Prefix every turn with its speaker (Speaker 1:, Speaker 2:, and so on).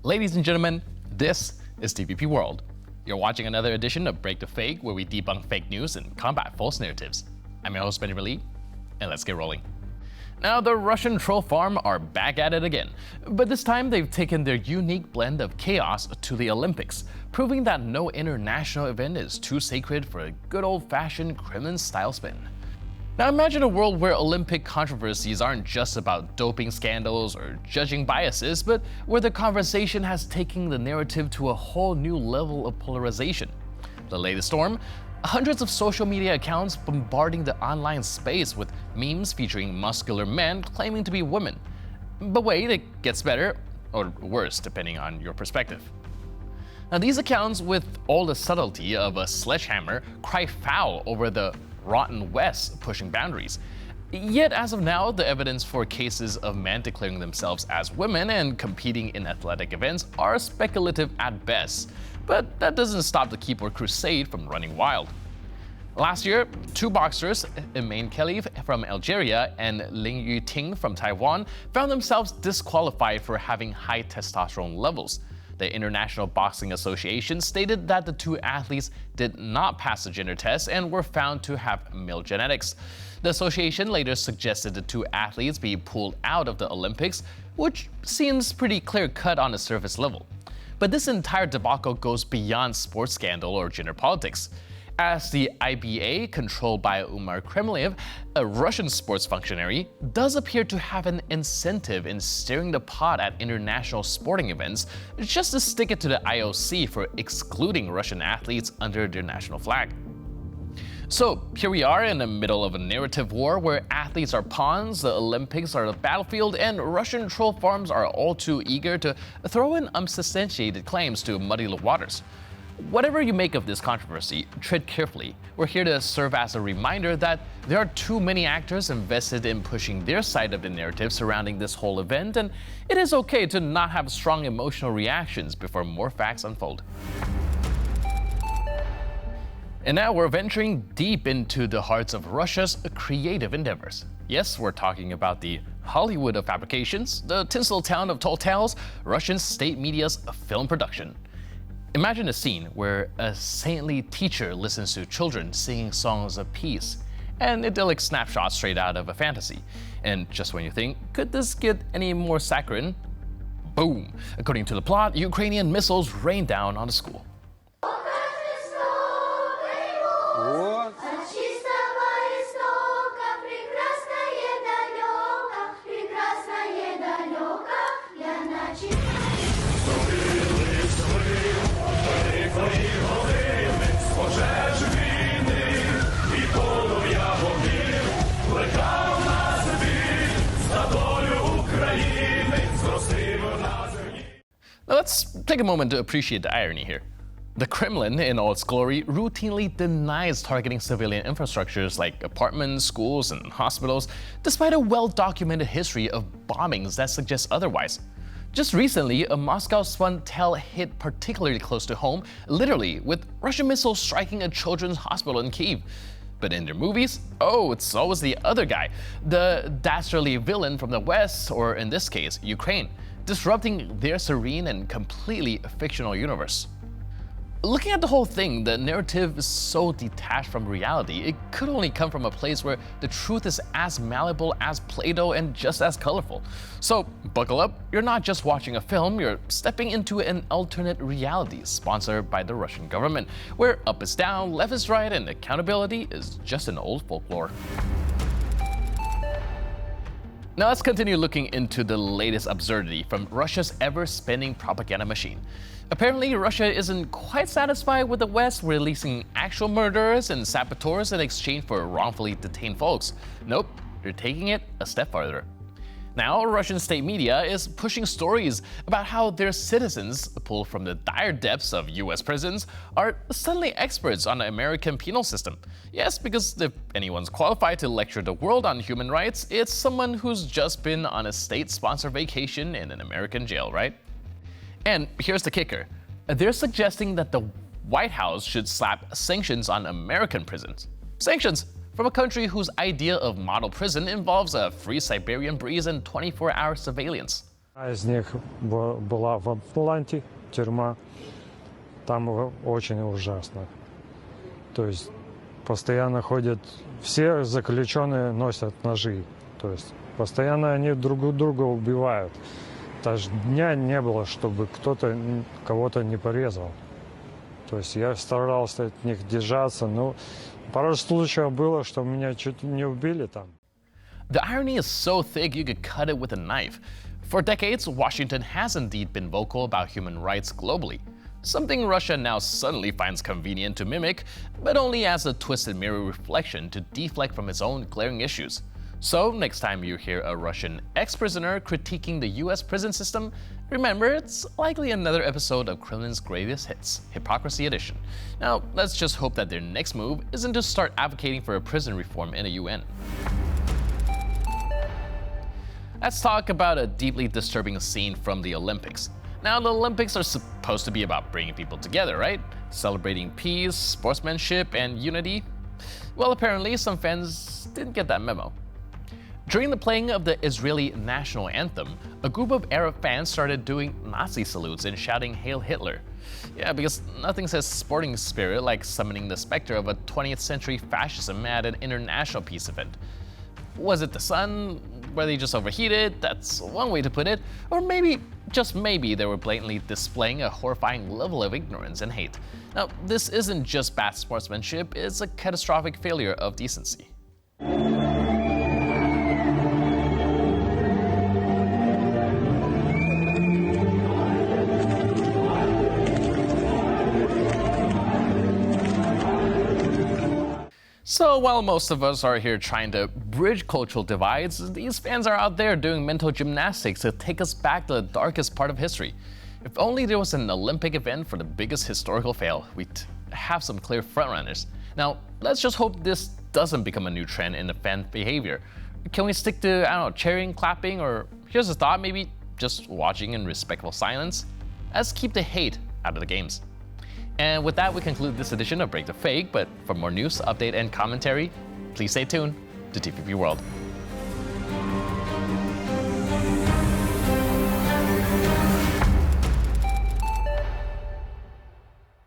Speaker 1: Ladies and gentlemen, this is TVP World. You're watching another edition of Break the Fake, where we debunk fake news and combat false narratives. I'm your host, Benjamin Lee, and let's get rolling. Now, the Russian troll farm are back at it again, but this time they've taken their unique blend of chaos to the Olympics, proving that no international event is too sacred for a good old-fashioned Kremlin-style spin. Now imagine a world where Olympic controversies aren't just about doping scandals or judging biases, but where the conversation has taken the narrative to a whole new level of polarization. The latest storm? Hundreds of social media accounts bombarding the online space with memes featuring muscular men claiming to be women. But wait, it gets better, or worse depending on your perspective. Now these accounts, with all the subtlety of a sledgehammer, cry foul over the rotten West pushing boundaries. Yet as of now, the evidence for cases of men declaring themselves as women and competing in athletic events are speculative at best. But that doesn't stop the keyboard crusade from running wild. Last year, two boxers, Iman Khalif from Algeria and Ling Yuting from Taiwan, found themselves disqualified for having high testosterone levels. The International Boxing Association stated that the two athletes did not pass the gender test and were found to have male genetics. The association later suggested the two athletes be pulled out of the Olympics, which seems pretty clear-cut on the surface level. But this entire debacle goes beyond sports scandal or gender politics, as the IBA, controlled by Umar Kremliev, a Russian sports functionary, does appear to have an incentive in stirring the pot at international sporting events just to stick it to the IOC for excluding Russian athletes under their national flag. So here we are in the middle of a narrative war where athletes are pawns, the Olympics are the battlefield, and Russian troll farms are all too eager to throw in unsubstantiated claims to muddy the waters. Whatever you make of this controversy, tread carefully. We're here to serve as a reminder that there are too many actors invested in pushing their side of the narrative surrounding this whole event, and it is okay to not have strong emotional reactions before more facts unfold. And now we're venturing deep into the hearts of Russia's creative endeavors. Yes, we're talking about the Hollywood of fabrications, the tinsel town of tall tales, Russian state media's film production. Imagine a scene where a saintly teacher listens to children singing songs of peace, an idyllic snapshot straight out of a fantasy. And just when you think, could this get any more saccharine? Boom! According to the plot, Ukrainian missiles rain down on the school. Now let's take a moment to appreciate the irony here. The Kremlin, in all its glory, routinely denies targeting civilian infrastructures like apartments, schools, and hospitals, despite a well-documented history of bombings that suggest otherwise. Just recently, a Moscow-spun tale hit particularly close to home, literally with Russian missiles striking a children's hospital in Kyiv. But in their movies, oh, it's always the other guy, the dastardly villain from the West, or in this case, Ukraine, disrupting their serene and completely fictional universe. Looking at the whole thing, the narrative is so detached from reality, it could only come from a place where the truth is as malleable as Play-Doh and just as colorful. So buckle up, you're not just watching a film, you're stepping into an alternate reality sponsored by the Russian government, where up is down, left is right, and accountability is just an old folklore. Now let's continue looking into the latest absurdity from Russia's ever-spinning propaganda machine. Apparently, Russia isn't quite satisfied with the West releasing actual murderers and saboteurs in exchange for wrongfully detained folks. Nope, they're taking it a step further. Now, Russian state media is pushing stories about how their citizens, pulled from the dire depths of US prisons, are suddenly experts on the American penal system. Yes, because if anyone's qualified to lecture the world on human rights, it's someone who's just been on a state-sponsored vacation in an American jail, right? And here's the kicker. They're suggesting that the White House should slap sanctions on American prisons. Sanctions from a country whose idea of model prison involves a free Siberian breeze and 24-hour surveillance.
Speaker 2: Одна из них была в Атланте, тюрьма. Там очень ужасно. То есть постоянно ходят, все заключенные носят ножи. То есть постоянно они друг друга убивают. Даже дня не было, чтобы кто-то кого-то не порезал. То есть я старался от них держаться, но пару случаев было, что меня чуть не убили там.
Speaker 1: The irony is so thick you could cut it with a knife. For decades, Washington has indeed been vocal about human rights globally, something Russia now suddenly finds convenient to mimic, but only as a twisted mirror reflection to deflect from its own glaring issues. So, next time you hear a Russian ex-prisoner critiquing the US prison system, remember it's likely another episode of Kremlin's greatest hits, Hypocrisy Edition. Now, let's just hope that their next move isn't to start advocating for a prison reform in the UN. Let's talk about a deeply disturbing scene from the Olympics. Now, the Olympics are supposed to be about bringing people together, right? Celebrating peace, sportsmanship, and unity. Well, apparently, some fans didn't get that memo. During the playing of the Israeli national anthem, a group of Arab fans started doing Nazi salutes and shouting Hail Hitler. Yeah, because nothing says sporting spirit like summoning the specter of a 20th century fascism at an international peace event. Was it the sun? Were they just overheated? That's one way to put it. Or maybe, just maybe, they were blatantly displaying a horrifying level of ignorance and hate. Now, this isn't just bad sportsmanship, it's a catastrophic failure of decency. So while most of us are here trying to bridge cultural divides, these fans are out there doing mental gymnastics to take us back to the darkest part of history. If only there was an Olympic event for the biggest historical fail, we'd have some clear frontrunners. Now, let's just hope this doesn't become a new trend in the fan behavior. Can we stick to, I don't know, cheering, clapping, or here's a thought, maybe just watching in respectful silence? Let's keep the hate out of the games. And with that, we conclude this edition of Break the Fake, but for more news, update, and commentary, please stay tuned to TVP World.